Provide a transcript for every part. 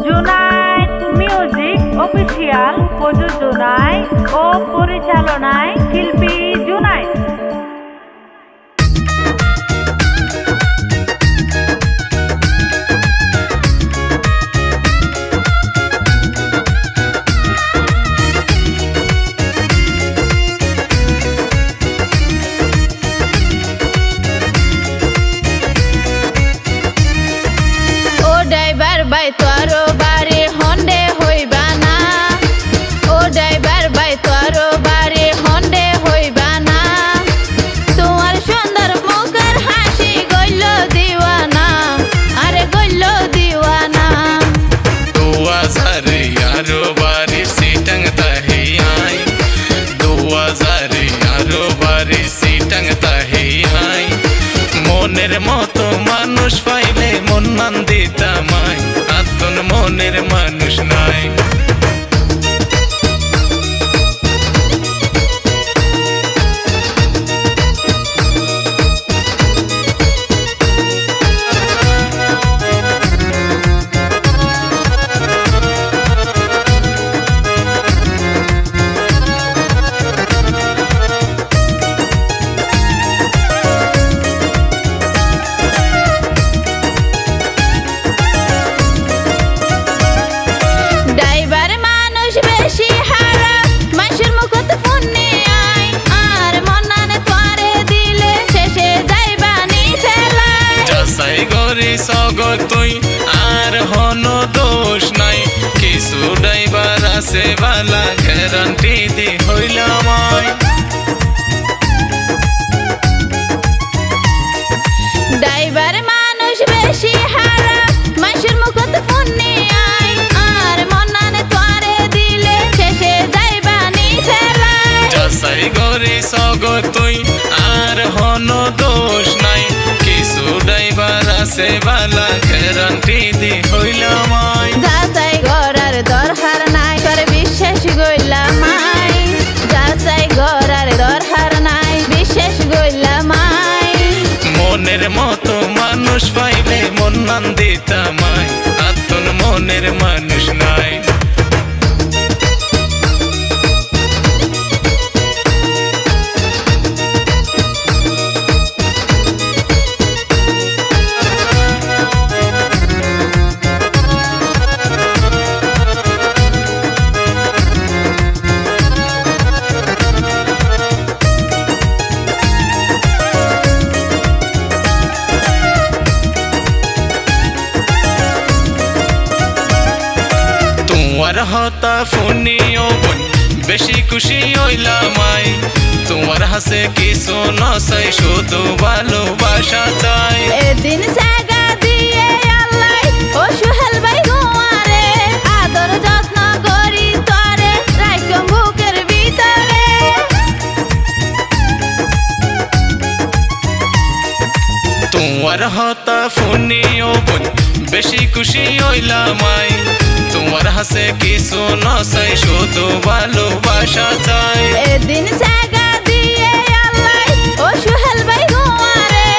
Junaid music official প্রযোজনায় ও পরিচালনায় শিল্পী জুনায়েদ। ভাই তোর বাড়ি হন্ডে হইবা না, ও ড্রাইভার ভাই তোর বাড়ি হন্ডে হইবা না। তোমার সুন্দর মুখের হাসি গইল দিওয়ানা, আরে গইল দিওয়ানা। 2000 यारो बारी सीटंग तही आई, 2000 यारो बारी सीटंग तही आई। মনের মতো মানুষ পাইলে মন দিতামাই, আতন মনের মানুষ নাই। সগর তুই আর হন দোষ নাই, কিছু ড্রাইভার আছে বালা গ্যারান্টি দি হইলাম। ড্রাইভার মানুষ বেশি হারা, মানুষের মুখত ফোন নিয়ে আয়, আর মনানে তোরে দিলে শেষে যাইবা নি ফেলায়। যাচাই গরি সগর তুই আর হন দোষ নাই, কিছু ড্রাইভার আছে বালা গ্যারান্টি দি হইলাম। যাচাই গরার দরকার নাই, তোর বিশ্বাস গইলাম। যাচাই গরার দরকার নাই, বিশ্বাস গইলাম। মনের মতো মানুষ পাইলে মন দিতামাই, আতন মনের মানুষ নাই। তোমার হতা ফোনিও বোন বেশি খুশি হইলাম। তোমার হাসে কিছু নসাই, শুধু ভালোবাসা চাই। এদিন জায়গা দিয়ে আল্লাহ ও সুহেল ভাই গোয়ারে, আদর যত্ন করি তোরে রাখম বুকের ভিতরে। তোমার হতা ফোনিও বোন বেশি খুশি হইলাম। তোমার হাসে কিছু নসাই, শুধু ভালোবাসা চাই। এদিন জায়গা দিয়ে আল্লাহ ও সুহেল ভাই গোয়ারে,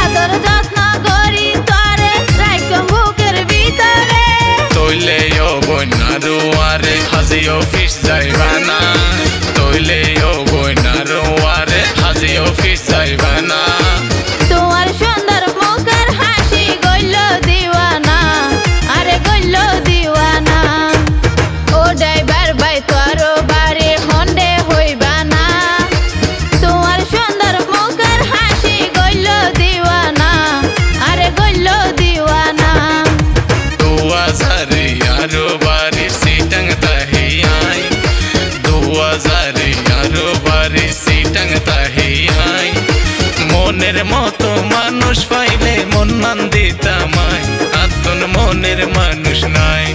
আদর যত্ন করি তোরে রাখম বুকের ভিতরে। তইলে ও বইনারো আরে হাজি অফিস যাইবা না, তইলে ও বইনারো আরে হাজি অফিস যাইবা না। তোমার সুন্দর মুখের হাসি গইল দিওয়ানা, আরে গইল দিওয়ানা। ও ড্রাইভার ভাই তোর বাড়ি হন্ডে হইবা না, তোমার সুন্দর মুখের হাসি গইল দিওয়ানা, আরে গইল দিওয়ানা। 2000 यारो बारी सीटंग तही आई, 2000 यारो बारी सीटंग तही आई। মনের মতো মানুষ পাইলে মন দিতামাই, আতন মনের মানুষ নাই।